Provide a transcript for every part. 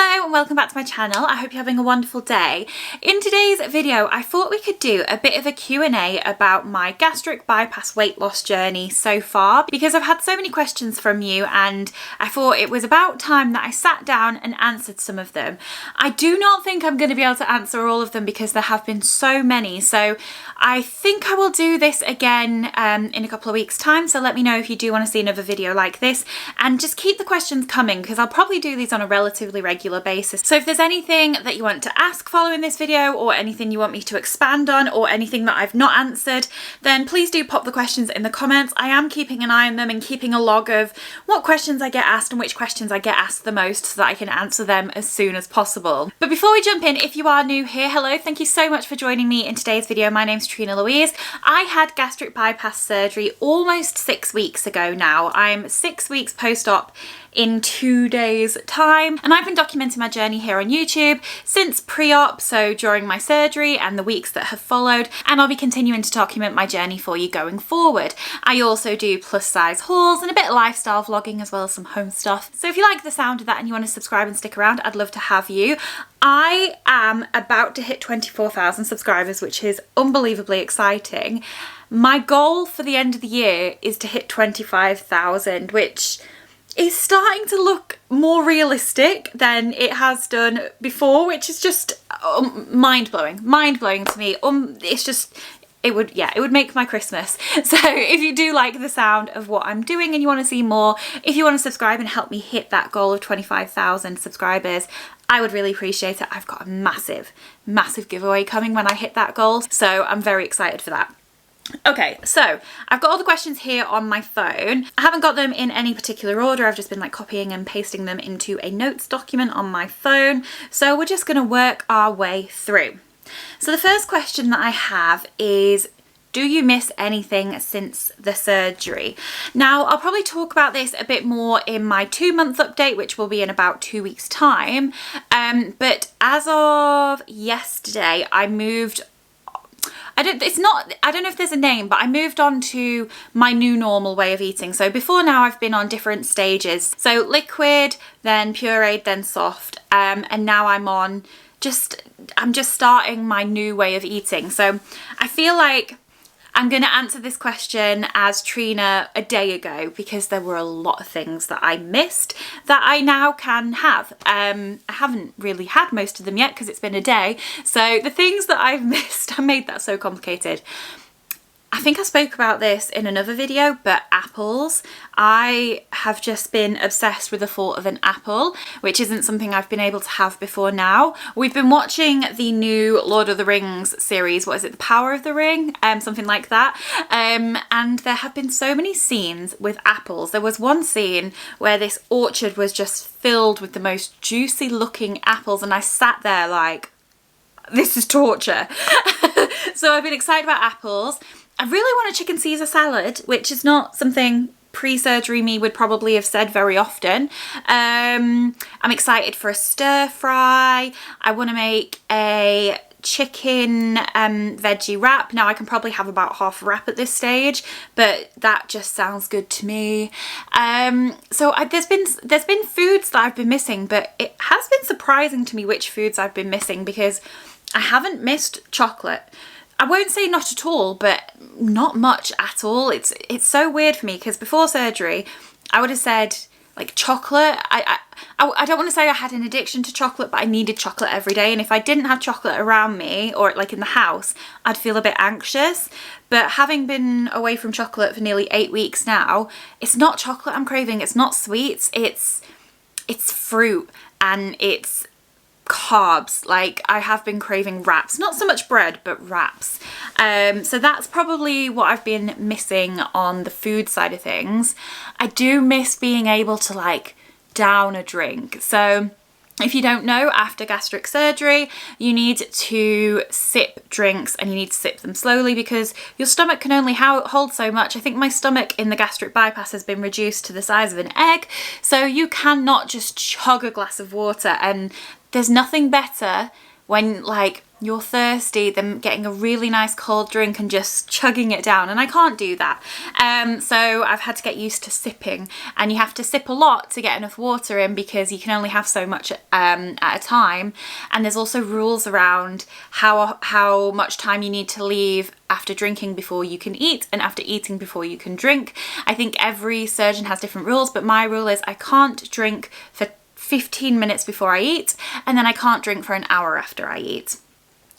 Hello and welcome back to my channel. I hope you're having a wonderful day. In today's video, I thought we could do a bit of a Q&A about my gastric bypass weight loss journey so far, because I've had so many questions from you and I thought it was about time that I sat down and answered some of them. I do not think I'm going to be able to answer all of them because there have been so many, so I think I will do this again in a couple of weeks time, so let me know if you do want to see another video like this, and just keep the questions coming because I'll probably do these on a relatively regular basis. So if there's anything that you want to ask following this video, or anything you want me to expand on, or anything that I've not answered, then please do pop the questions in the comments. I am keeping an eye on them and keeping a log of what questions I get asked and which questions I get asked the most so that I can answer them as soon as possible. But before we jump in, if you are new here, hello, thank you so much for joining me in today's video. My name's Trina-Louise. I had gastric bypass surgery almost 6 weeks ago now. I'm 6 weeks post-op in 2 days time, and I've been documenting my journey here on YouTube since pre-op, so during my surgery and the weeks that have followed, and I'll be continuing to document my journey for you going forward. I also do plus size hauls and a bit of lifestyle vlogging as well as some home stuff. So if you like the sound of that and you want to subscribe and stick around, I'd love to have you. I am about to hit 24,000 subscribers, which is unbelievably exciting. My goal for the end of the year is to hit 25,000, which is starting to look more realistic than it has done before, which is just mind-blowing to me. It's just, it would make my Christmas. So if you do like the sound of what I'm doing and you want to see more, if you want to subscribe and help me hit that goal of 25,000 subscribers, I would really appreciate it. I've got a massive giveaway coming when I hit that goal, so I'm very excited for that. Okay, so I've got all the questions here on my phone. I haven't got them in any particular order. I've just been like copying and pasting them into a notes document on my phone. So we're just going to work our way through. So the first question that I have is, do you miss anything since the surgery? Now, I'll probably talk about this a bit more in my 2-month update, which will be in about 2 weeks time. But as of yesterday, I moved, I don't know if there's a name, but I moved on to my new normal way of eating. So before now I've been on different stages. So liquid, then pureed, then soft. And now I'm just starting my new way of eating. So I feel like I'm going to answer this question as Trina a day ago because there were a lot of things that I missed that I now can have. I haven't really had most of them yet because it's been a day. So the things that I've missed, I made that so complicated. I think I spoke about this in another video, but apples. I have just been obsessed with the thought of an apple, which isn't something I've been able to have before now. We've been watching the new Lord of the Rings series, what is it, The Power of the Ring? Something like that. And there have been so many scenes with apples. There was one scene where this orchard was just filled with the most juicy looking apples, and I sat there like, this is torture. So I've been excited about apples. I really want a chicken Caesar salad, which is not something pre-surgery me would probably have said very often. I'm excited for a stir fry. I want to make a chicken veggie wrap. Now I can probably have about half a wrap at this stage, but that just sounds good to me. So there's been foods that I've been missing, but it has been surprising to me which foods I've been missing, because I haven't missed chocolate. I won't say not at all, but not much at all. It's so weird for me because before surgery, I would have said like chocolate. I don't want to say I had an addiction to chocolate, but I needed chocolate every day. And if I didn't have chocolate around me or like in the house, I'd feel a bit anxious. But having been away from chocolate for nearly 8 weeks now, it's not chocolate I'm craving. It's not sweets. It's fruit and it's carbs. Like I have been craving wraps, not so much bread, but wraps. So that's probably what I've been missing on the food side of things. I do miss being able to like down a drink. So if you don't know, after gastric surgery, you need to sip drinks, and you need to sip them slowly because your stomach can only hold so much. I think my stomach in the gastric bypass has been reduced to the size of an egg. So you cannot just chug a glass of water, and there's nothing better when like you're thirsty, then getting a really nice cold drink and just chugging it down, and I can't do that. So I've had to get used to sipping, and you have to sip a lot to get enough water in because you can only have so much at a time, and there's also rules around how much time you need to leave after drinking before you can eat and after eating before you can drink. I think every surgeon has different rules, but my rule is I can't drink for 15 minutes before I eat, and then I can't drink for an hour after I eat.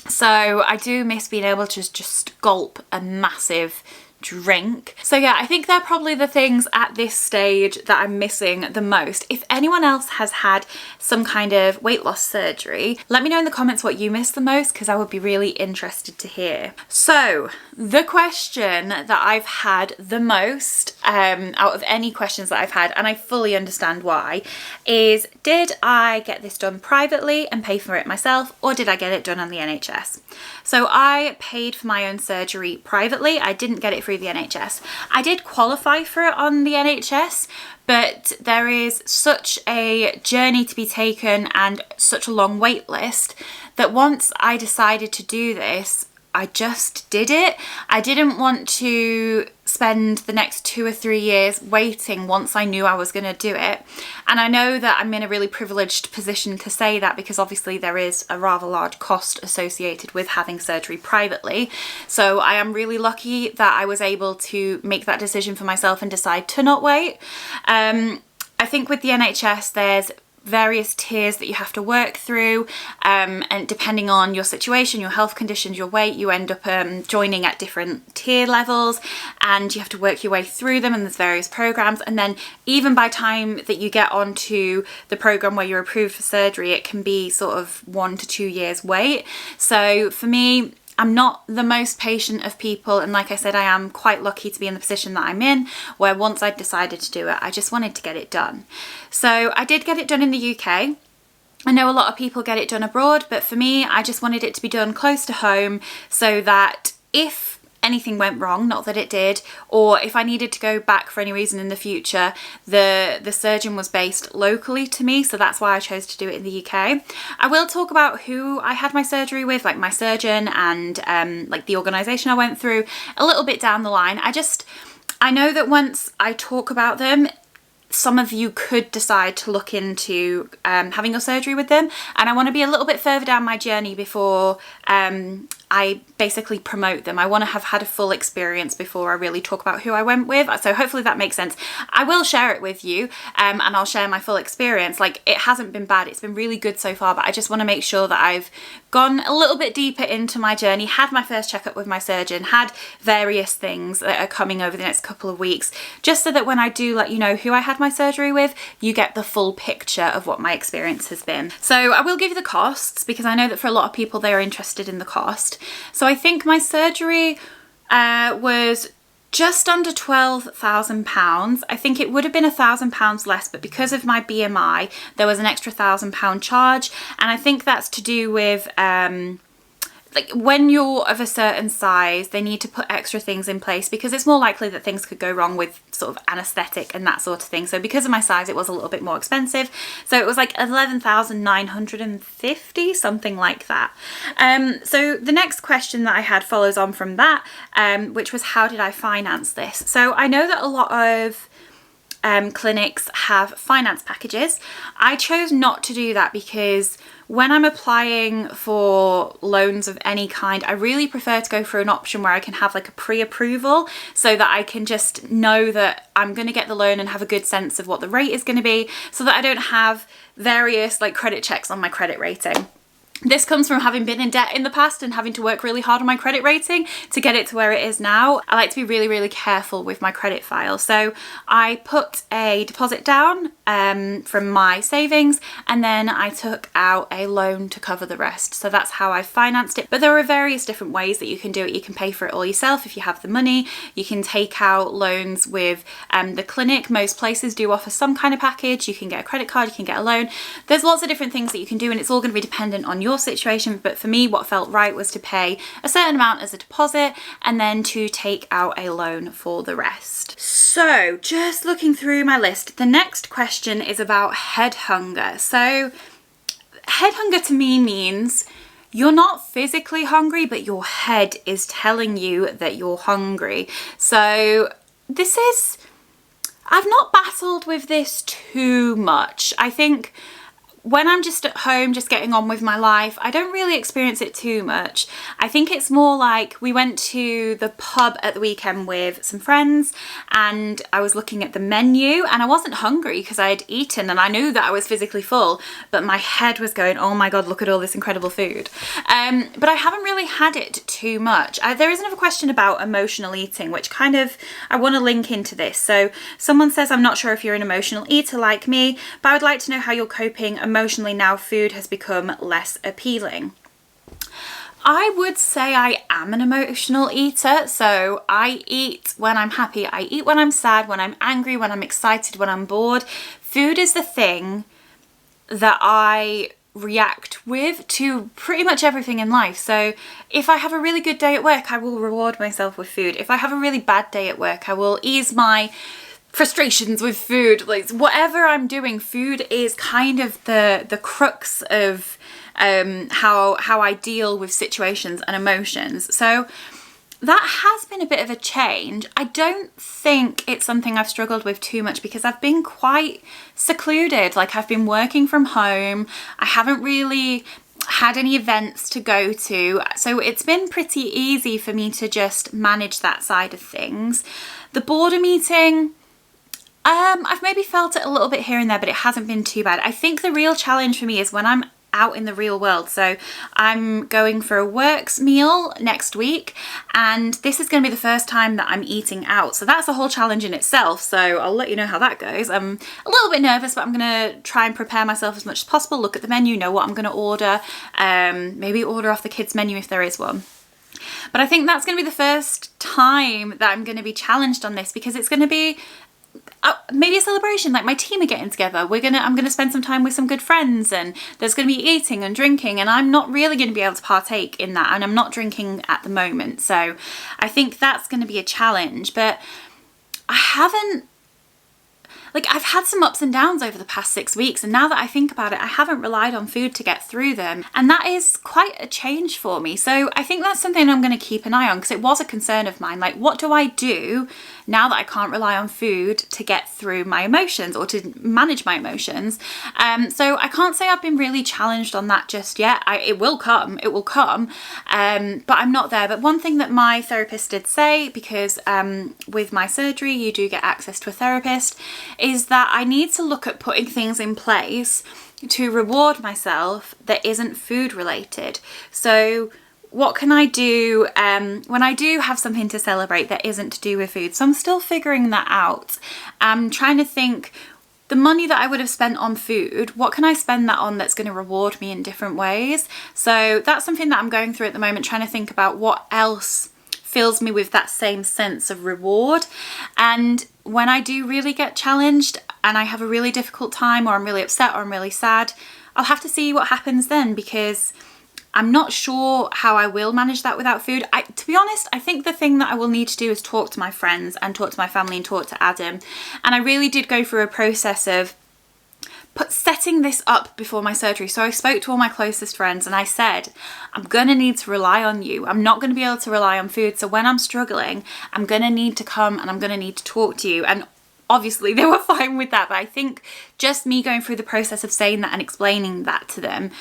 So I do miss being able to just gulp a massive drink. So yeah, I think they're probably the things at this stage that I'm missing the most. If anyone else has had some kind of weight loss surgery, let me know in the comments what you miss the most, because I would be really interested to hear. So the question that I've had the most out of any questions that I've had, and I fully understand why, is did I get this done privately and pay for it myself, or did I get it done on the NHS? So I paid for my own surgery privately. I didn't get it through the NHS. I did qualify for it on the NHS, but there is such a journey to be taken and such a long wait list that once I decided to do this, I just did it. I didn't want to spend the next 2 or 3 years waiting once I knew I was going to do it. And I know that I'm in a really privileged position to say that, because obviously there is a rather large cost associated with having surgery privately. So I am really lucky that I was able to make that decision for myself and decide to not wait. I think with the NHS there's various tiers that you have to work through, and depending on your situation, your health conditions, your weight, you end up joining at different tier levels, and you have to work your way through them, and there's various programs, and then even by time that you get onto the program where you're approved for surgery, it can be sort of 1 to 2 years wait. So for me, I'm not the most patient of people, and like I said, I am quite lucky to be in the position that I'm in, where once I decided to do it, I just wanted to get it done. So I did get it done in the UK. I know a lot of people get it done abroad, but for me, I just wanted it to be done close to home, so that if anything went wrong, not that it did, or if I needed to go back for any reason in the future, the surgeon was based locally to me, so that's why I chose to do it in the UK. I will talk about who I had my surgery with, like my surgeon and like the organisation I went through, a little bit down the line. I know that once I talk about them, some of you could decide to look into having your surgery with them, and I want to be a little bit further down my journey before I basically promote them. I want to have had a full experience before I really talk about who I went with, so hopefully that makes sense. I will share it with you, and I'll share my full experience. Like, it hasn't been bad, it's been really good so far, but I just want to make sure that I've gone a little bit deeper into my journey, had my first checkup with my surgeon, had various things that are coming over the next couple of weeks, just so that when I do let you know who I had my surgery with, you get the full picture of what my experience has been. So I will give you the costs, because I know that for a lot of people they are interested in the cost. So I think my surgery was just under £12,000. I think it would have been £1,000 less, but because of my BMI, there was an extra £1,000 charge. And I think that's to do with like when you're of a certain size, they need to put extra things in place because it's more likely that things could go wrong with sort of anaesthetic and that sort of thing. So because of my size, it was a little bit more expensive. So it was like 11,950, something like that. So the next question that I had follows on from that, which was how did I finance this? So I know that a lot of clinics have finance packages. I chose not to do that because when I'm applying for loans of any kind, I really prefer to go for an option where I can have like a pre-approval so that I can just know that I'm going to get the loan and have a good sense of what the rate is going to be, so that I don't have various like credit checks on my credit rating. This comes from having been in debt in the past and having to work really hard on my credit rating to get it to where it is now. I like to be really, really careful with my credit file. So I put a deposit down from my savings, and then I took out a loan to cover the rest. So that's how I financed it. But there are various different ways that you can do it. You can pay for it all yourself if you have the money. You can take out loans with the clinic. Most places do offer some kind of package. You can get a credit card, you can get a loan. There's lots of different things that you can do, and it's all going to be dependent on your situation. But for me, what felt right was to pay a certain amount as a deposit and then to take out a loan for the rest. So just looking through my list, the next question is about head hunger. So head hunger to me means you're not physically hungry, but your head is telling you that you're hungry. So I've not battled with this too much. I think when I'm just at home, just getting on with my life, I don't really experience it too much. I think it's more like we went to the pub at the weekend with some friends and I was looking at the menu and I wasn't hungry because I had eaten and I knew that I was physically full, but my head was going, oh my God, look at all this incredible food. But I haven't really had it too much. There is another question about emotional eating, which kind of, I want to link into this. So someone says, I'm not sure if you're an emotional eater like me, but I would like to know how you're coping emotionally now food has become less appealing. I would say I am an emotional eater, so I eat when I'm happy, I eat when I'm sad, when I'm angry, when I'm excited, when I'm bored. Food is the thing that I react with to pretty much everything in life. So if I have a really good day at work, I will reward myself with food. If I have a really bad day at work, I will ease my frustrations with food. Like whatever I'm doing, food is kind of the crux of how I deal with situations and emotions. So that has been a bit of a change. I don't think it's something I've struggled with too much because I've been quite secluded. Like I've been working from home. I haven't really had any events to go to. So it's been pretty easy for me to just manage that side of things. The boredom eating, I've maybe felt it a little bit here and there, but it hasn't been too bad. I think the real challenge for me is when I'm out in the real world. So I'm going for a works meal next week and this is going to be the first time that I'm eating out. So that's a whole challenge in itself. So I'll let you know how that goes. I'm a little bit nervous, but I'm going to try and prepare myself as much as possible, look at the menu, know what I'm going to order, maybe order off the kids' menu if there is one. But I think that's going to be the first time that I'm going to be challenged on this because it's going to be maybe a celebration, like my team are getting together. I'm gonna spend some time with some good friends and there's gonna be eating and drinking and I'm not really gonna be able to partake in that and I'm not drinking at the moment. So I think that's gonna be a challenge, but I've had some ups and downs over the past 6 weeks and now that I think about it, I haven't relied on food to get through them and that is quite a change for me. So I think that's something I'm going to keep an eye on because it was a concern of mine. Like, what do I do now that I can't rely on food to get through my emotions or to manage my emotions? So I can't say I've been really challenged on that just yet. It will come, but I'm not there. But one thing that my therapist did say, because with my surgery, you do get access to a therapist, is that I need to look at putting things in place to reward myself that isn't food related. So what can I do when I do have something to celebrate that isn't to do with food? So I'm still figuring that out. I'm trying to think, the money that I would have spent on food, what can I spend that on that's going to reward me in different ways? So that's something that I'm going through at the moment, trying to think about what else fills me with that same sense of reward. And when I do really get challenged and I have a really difficult time or I'm really upset or I'm really sad, I'll have to see what happens then because I'm not sure how I will manage that without food. To be honest, I think the thing that I will need to do is talk to my friends and talk to my family and talk to Adam. And I really did go through a process of setting this up before my surgery. So I spoke to all my closest friends and I said, I'm going to need to rely on you. I'm not going to be able to rely on food. So when I'm struggling, I'm going to need to come and I'm going to need to talk to you. And obviously they were fine with that. But I think just me going through the process of saying that and explaining that to them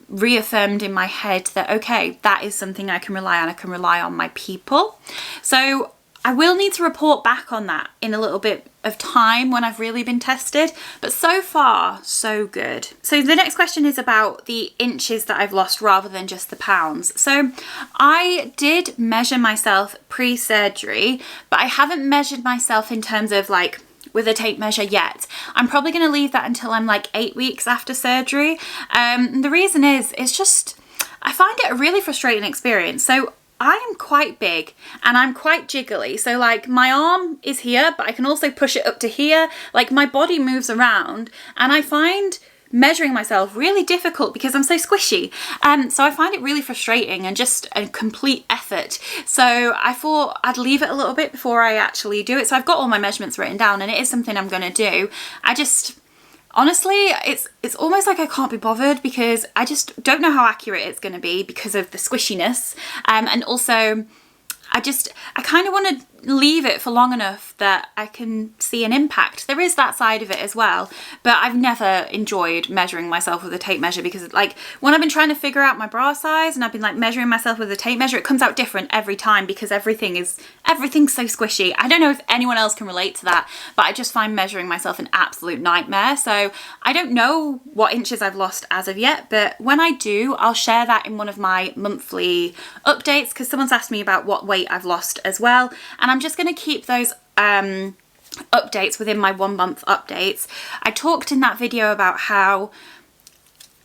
reaffirmed in my head that, okay, that is something I can rely on. I can rely on my people. So I will need to report back on that in a little bit of time when I've really been tested, but so far, so good. So the next question is about the inches that I've lost rather than just the pounds. So I did measure myself pre-surgery, but I haven't measured myself in terms of like with a tape measure yet. I'm probably going to leave that until I'm like 8 weeks after surgery. The reason is, it's just, I find it a really frustrating experience. So I am quite big and I'm quite jiggly. So like my arm is here, but I can also push it up to here. Like my body moves around and I find measuring myself really difficult because I'm so squishy. So I find it really frustrating and just a complete effort. So I thought I'd leave it a little bit before I actually do it. So I've got all my measurements written down and it is something I'm going to do. honestly, it's almost like I can't be bothered because I just don't know how accurate it's going to be because of the squishiness. And also I kind of want to leave it for long enough that I can see an impact. There is that side of it as well, but I've never enjoyed measuring myself with a tape measure because like when I've been trying to figure out my bra size and I've been like measuring myself with a tape measure, it comes out different every time because everything's so squishy. I don't know if anyone else can relate to that, but I just find measuring myself an absolute nightmare. So I don't know what inches I've lost as of yet, but when I do, I'll share that in one of my monthly updates because someone's asked me about what weight I've lost as well, and I'm just going to keep those updates within my 1 month updates. I talked in that video about how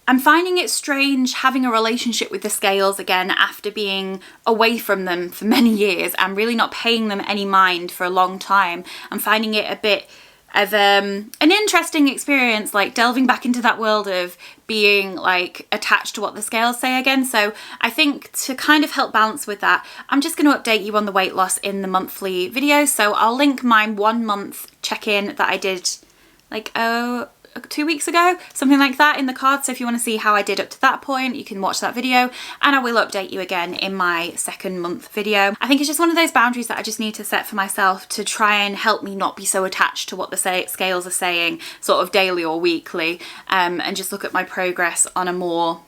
I'm finding it strange having a relationship with the scales again after being away from them for many years and really not paying them any mind for a long time. I'm finding it a bit of an interesting experience, like delving back into that world of being like attached to what the scales say again. So I think to kind of help balance with that, I'm just going to update you on the weight loss in the monthly videos. So I'll link my 1 month check-in that I did like 2 weeks ago, something like that, in the card. So if you want to see how I did up to that point, you can watch that video, and I will update you again in my 2nd month video. I think it's just one of those boundaries that I just need to set for myself to try and help me not be so attached to what the scales are saying sort of daily or weekly, and just look at my progress on a more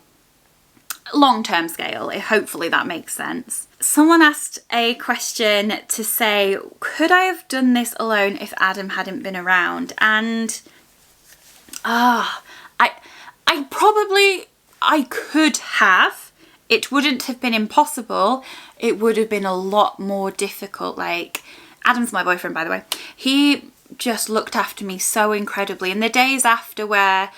long-term scale. Hopefully that makes sense. Someone asked a question to say, could I have done this alone if Adam hadn't been around? And I could have. It wouldn't have been impossible. It would have been a lot more difficult. Like, Adam's my boyfriend, by the way. He just looked after me so incredibly. And the days after where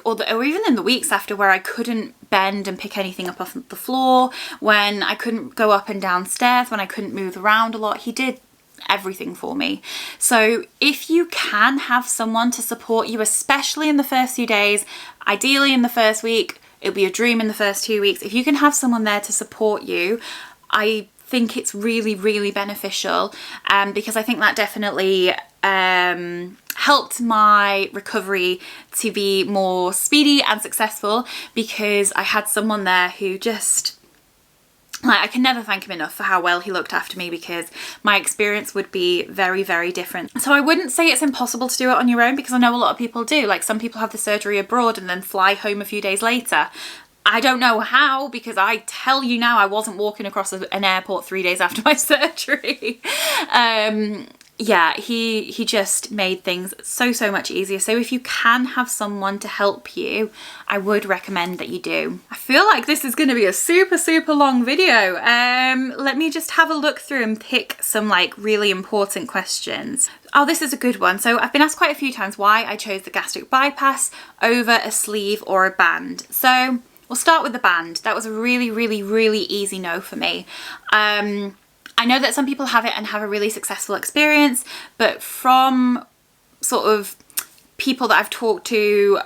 or even in the weeks after where I couldn't bend and pick anything up off the floor, when I couldn't go up and down stairs, when I couldn't move around a lot, he did everything for me. So if you can have someone to support you, especially in the first few days, ideally in the first week, it'll be a dream in the first 2 weeks, if you can have someone there to support you, I think it's really, really beneficial, because I think that definitely helped my recovery to be more speedy and successful, because I had someone there who just, like, I can never thank him enough for how well he looked after me, because my experience would be very, very different. So I wouldn't say it's impossible to do it on your own, because I know a lot of people do. Like, some people have the surgery abroad and then fly home a few days later. I don't know how, because I tell you now, I wasn't walking across an airport 3 days after my surgery. Yeah, he just made things so much easier. So if you can have someone to help you, I would recommend that you do. I feel like this is going to be a super long video. Let me just have a look through and pick some like really important questions. Oh, this is a good one. So I've been asked quite a few times why I chose the gastric bypass over a sleeve or a band. So we'll start with the band. That was a really easy no for me. I know that some people have it and have a really successful experience, but from sort of people that I've talked to,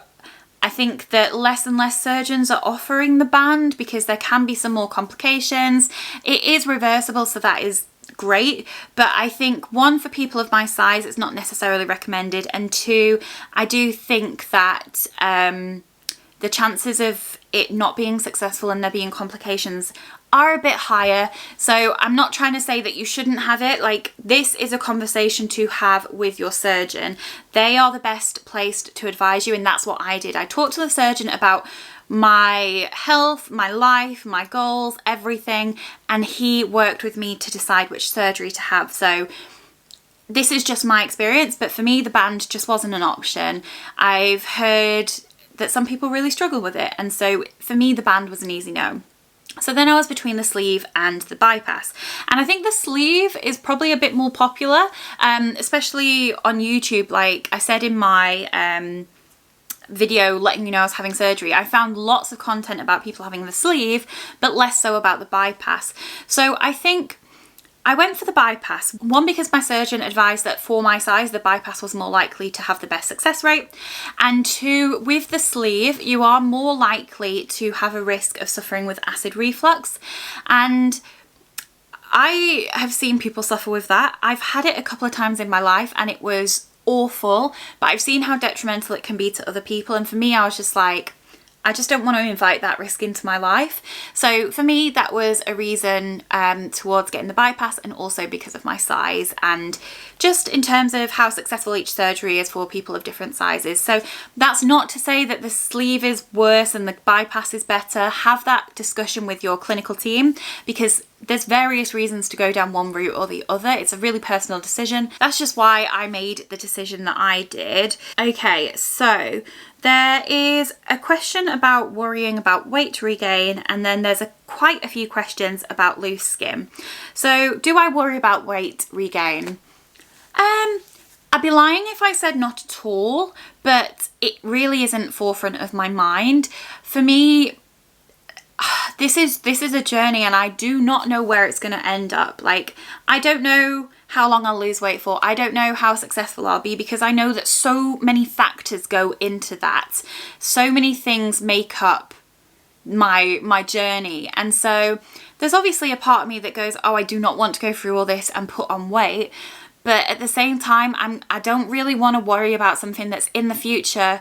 I think that less and less surgeons are offering the band because there can be some more complications. It is reversible, so that is great, but I think, one, for people of my size, it's not necessarily recommended, and two, I do think that the chances of it not being successful and there being complications are a bit higher. So I'm not trying to say that you shouldn't have it. Like, this is a conversation to have with your surgeon. They are the best placed to advise you, and that's what I did. I talked to the surgeon about my health, my life, my goals, everything, and he worked with me to decide which surgery to have. So this is just my experience, but for me the band just wasn't an option. I've heard that some people really struggle with it, and so for me the band was an easy no. So then I was between the sleeve and the bypass, and I think the sleeve is probably a bit more popular, especially on YouTube. Like I said in my video letting you know I was having surgery, I found lots of content about people having the sleeve, but less so about the bypass. So I think I went for the bypass, one, because my surgeon advised that for my size the bypass was more likely to have the best success rate, and two, with the sleeve you are more likely to have a risk of suffering with acid reflux, and I have seen people suffer with that. I've had it a couple of times in my life and it was awful, but I've seen how detrimental it can be to other people. And for me, I was just like, I just don't want to invite that risk into my life. So for me, that was a reason towards getting the bypass, and also because of my size, and just in terms of how successful each surgery is for people of different sizes. So that's not to say that the sleeve is worse and the bypass is better. Have that discussion with your clinical team, because there's various reasons to go down one route or the other. It's a really personal decision. That's just why I made the decision that I did. Okay, so there is a question about worrying about weight regain, and then there's quite a few questions about loose skin. So do I worry about weight regain? I'd be lying if I said not at all, but it really isn't forefront of my mind. For me, this is a journey, and I do not know where it's going to end up. Like, I don't know how long I'll lose weight for. I don't know how successful I'll be, because I know that so many factors go into that. So many things make up my journey. And so there's obviously a part of me that goes, oh, I do not want to go through all this and put on weight. But at the same time, I don't really want to worry about something that's in the future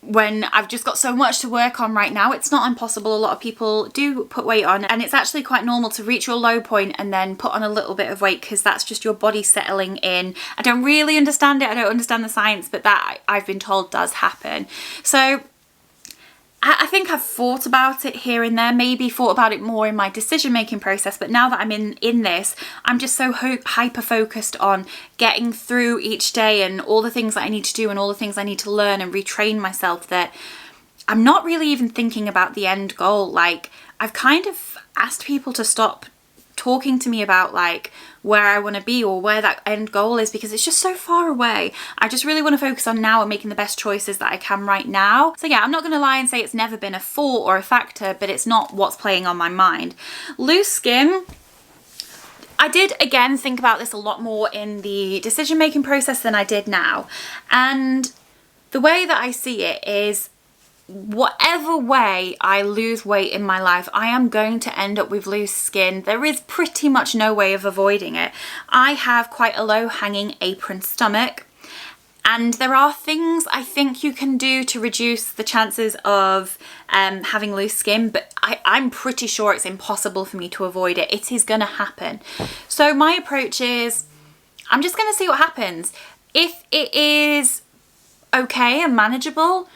when I've just got so much to work on right now. It's not impossible. A lot of people do put weight on, and it's actually quite normal to reach your low point and then put on a little bit of weight, because that's just your body settling in. I don't really understand it. I don't understand the science, but that I've been told does happen. So I think I've thought about it here and there, maybe thought about it more in my decision-making process, but now that I'm in this, I'm just so hyper-focused on getting through each day and all the things that I need to do and all the things I need to learn and retrain myself, that I'm not really even thinking about the end goal. Like, I've kind of asked people to stop talking to me about like where I want to be or where that end goal is, because it's just so far away. I just really want to focus on now and making the best choices that I can right now. So yeah, I'm not going to lie and say it's never been a thought or a factor, but it's not what's playing on my mind. Loose skin, I did again think about this a lot more in the decision-making process than I did now. And the way that I see it is, whatever way I lose weight in my life, I am going to end up with loose skin. There is pretty much no way of avoiding it. I have quite a low-hanging apron stomach, and there are things I think you can do to reduce the chances of having loose skin, but I'm pretty sure it's impossible for me to avoid it. It is going to happen. So my approach is, I'm just going to see what happens. If it is okay and manageable,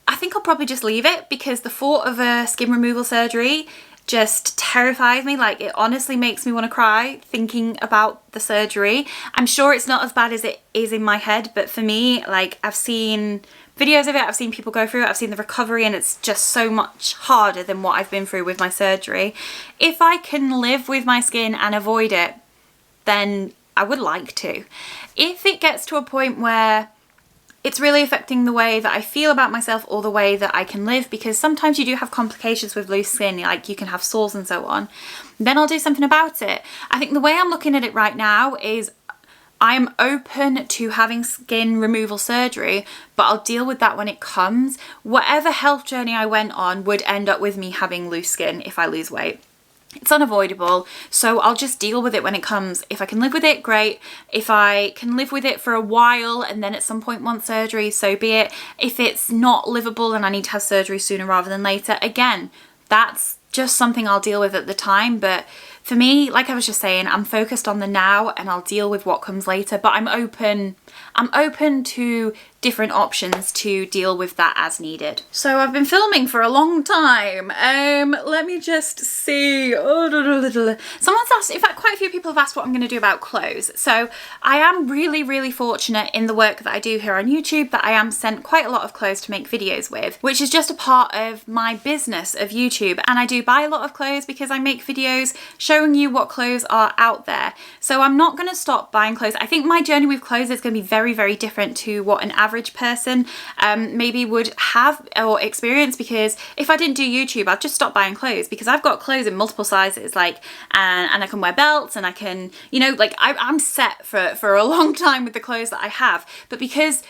I think I'll probably just leave it, because the thought of a skin removal surgery just terrifies me. Like, it honestly makes me want to cry thinking about the surgery. I'm sure it's not as bad as it is in my head, but for me, like, I've seen videos of it, I've seen people go through it, I've seen the recovery, and it's just so much harder than what I've been through with my surgery. If I can live with my skin and avoid it, then I would like to. If it gets to a point where it's really affecting the way that I feel about myself or the way that I can live, because sometimes you do have complications with loose skin, like you can have sores and so on, then I'll do something about it. I think the way I'm looking at it right now is, I'm open to having skin removal surgery, but I'll deal with that when it comes. Whatever health journey I went on would end up with me having loose skin if I lose weight. It's unavoidable, so I'll just deal with it when it comes. If I can live with it, great. If I can live with it for a while and then at some point want surgery, so be it. If it's not livable and I need to have surgery sooner rather than later, again, that's just something I'll deal with at the time. But for me, like I was just saying, I'm focused on the now and I'll deal with what comes later, but I'm open to different options to deal with that as needed. So I've been filming for a long time. Let me just see. Someone's asked, in fact, quite a few people have asked what I'm going to do about clothes. So I am really, really fortunate in the work that I do here on YouTube that I am sent quite a lot of clothes to make videos with, which is just a part of my business of YouTube. And I do buy a lot of clothes because I make videos showing you what clothes are out there. So I'm not going to stop buying clothes. I think my journey with clothes is going to be very, very different to what an average person maybe would have or experience, because if I didn't do YouTube, I'd just stop buying clothes, because I've got clothes in multiple sizes, like, and I can wear belts, and I can, you know, like, I'm set for a long time with the clothes that I have. But because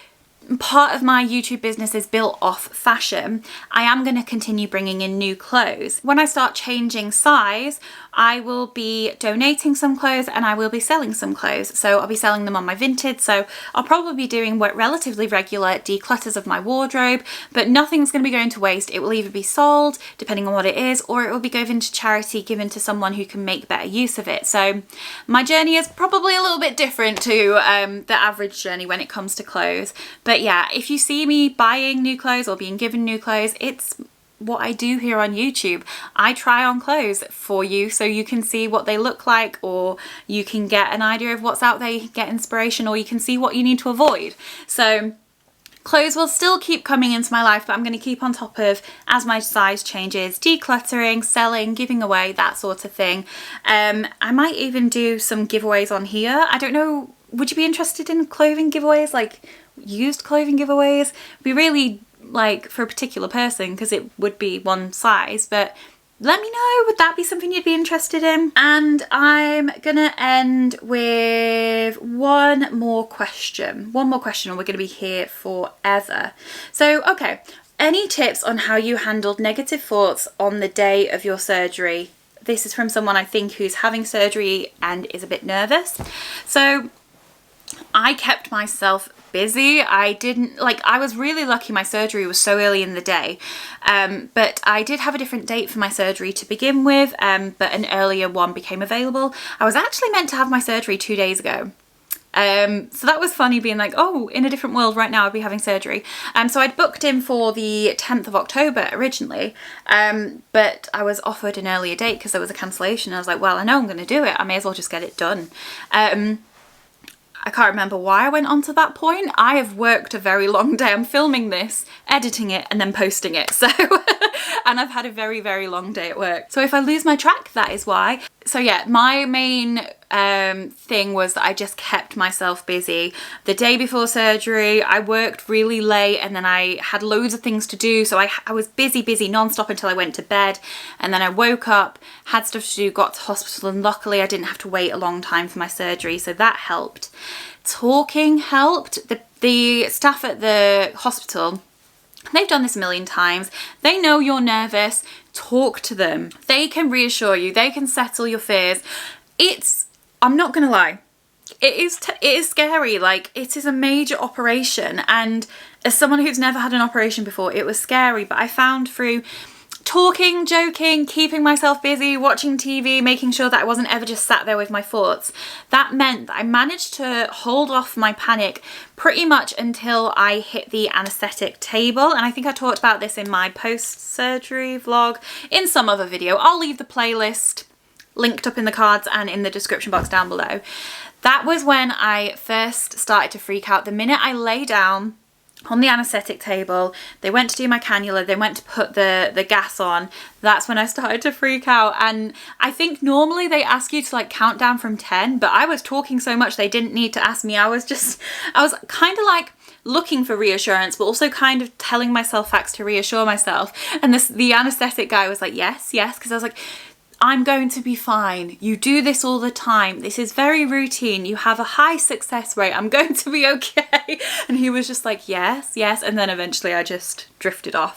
part of my YouTube business is built off fashion, I am going to continue bringing in new clothes. When I start changing size, I will be donating some clothes and I will be selling some clothes. So I'll be selling them on my Vinted. So I'll probably be doing relatively regular declutters of my wardrobe, but nothing's going to be going to waste. It will either be sold, depending on what it is, or it will be given to charity, given to someone who can make better use of it. So my journey is probably a little bit different to the average journey when it comes to clothes. But yeah, if you see me buying new clothes or being given new clothes, it's what I do here on YouTube. I try on clothes for you so you can see what they look like, or you can get an idea of what's out there, you can get inspiration, or you can see what you need to avoid. So clothes will still keep coming into my life, but I'm going to keep on top of, as my size changes, decluttering, selling, giving away, that sort of thing. I might even do some giveaways on here. I don't know, would you be interested in clothing giveaways, like used clothing giveaways? It'd be really like for a particular person because it would be one size, but let me know, would that be something you'd be interested in? And I'm gonna end with one more question, and we're gonna be here forever. So, okay, any tips on how you handled negative thoughts on the day of your surgery? This is from someone I think who's having surgery and is a bit nervous. So I kept myself busy. I was really lucky my surgery was so early in the day, but I did have a different date for my surgery to begin with, but an earlier one became available. I was actually meant to have my surgery 2 days ago. So that was funny, being like, oh, in a different world right now I'd be having surgery. So I'd booked in for the 10th of October originally, but I was offered an earlier date because there was a cancellation. I was like, well, I know I'm going to do it, I may as well just get it done. I can't remember why I went on to that point. I have worked a very long day. I'm filming this, editing it, and then posting it. So, and I've had a very, very long day at work. So if I lose my track, that is why. So yeah, my main thing was that I just kept myself busy. The day before surgery, I worked really late and then I had loads of things to do. So I was busy non-stop until I went to bed. And then I woke up, had stuff to do, got to hospital, and luckily I didn't have to wait a long time for my surgery. So that helped. Talking helped. The staff at the hospital, they've done this a million times. They know you're nervous. Talk to them. They can reassure you. They can settle your fears. I'm not gonna lie, it is scary. Like, it is a major operation, and as someone who's never had an operation before, it was scary, but I found through talking, joking, keeping myself busy, watching TV, making sure that I wasn't ever just sat there with my thoughts, that meant that I managed to hold off my panic pretty much until I hit the anaesthetic table. And I think I talked about this in my post-surgery vlog in some other video. I'll leave the playlist linked up in the cards and in the description box down below. That was when I first started to freak out. The minute I lay down on the anaesthetic table, they went to do my cannula, they went to put the gas on, that's when I started to freak out. And I think normally they ask you to like count down from 10, but I was talking so much they didn't need to ask me. I was kind of like looking for reassurance, but also kind of telling myself facts to reassure myself. And the anaesthetic guy was like, yes, because I was like, I'm going to be fine. You do this all the time. This is very routine. You have a high success rate. I'm going to be okay. And he was just like, yes. And then eventually I just drifted off.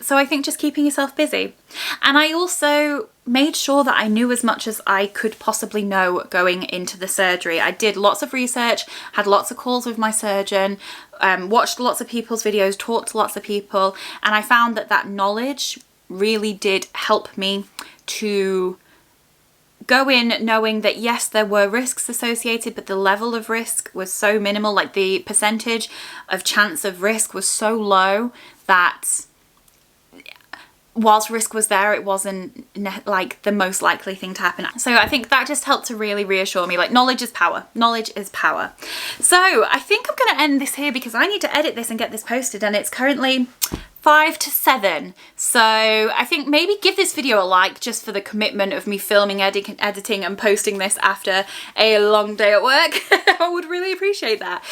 So I think just keeping yourself busy. And I also made sure that I knew as much as I could possibly know going into the surgery. I did lots of research, had lots of calls with my surgeon, watched lots of people's videos, talked to lots of people. And I found that knowledge really did help me to go in knowing that yes, there were risks associated, but the level of risk was so minimal, like the percentage of chance of risk was so low that whilst risk was there, it wasn't like the most likely thing to happen. So I think that just helped to really reassure me, like knowledge is power. Knowledge is power. So I think I'm going to end this here because I need to edit this and get this posted, and it's currently 5 to 7. So I think maybe give this video a like just for the commitment of me filming, editing and posting this after a long day at work. I would really appreciate that.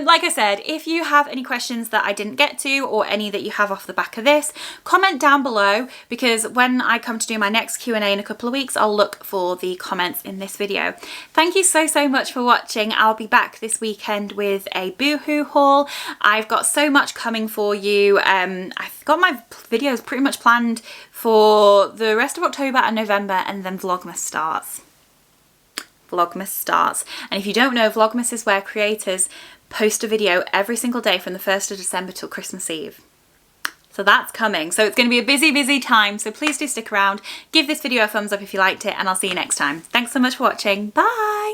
Like I said, if you have any questions that I didn't get to or any that you have off the back of this, comment down below, because when I come to do my next Q&A in a couple of weeks, I'll look for the comments in this video. Thank you so much for watching. I'll be back this weekend with a Boohoo haul. I've got so much coming for you. I've got my videos pretty much planned for the rest of October and November, and then Vlogmas starts. Vlogmas starts. And if you don't know, Vlogmas is where creators post a video every single day from the 1st of December till Christmas Eve. So that's coming. So it's going to be a busy time. So please do stick around. Give this video a thumbs up if you liked it, and I'll see you next time. Thanks so much for watching. Bye!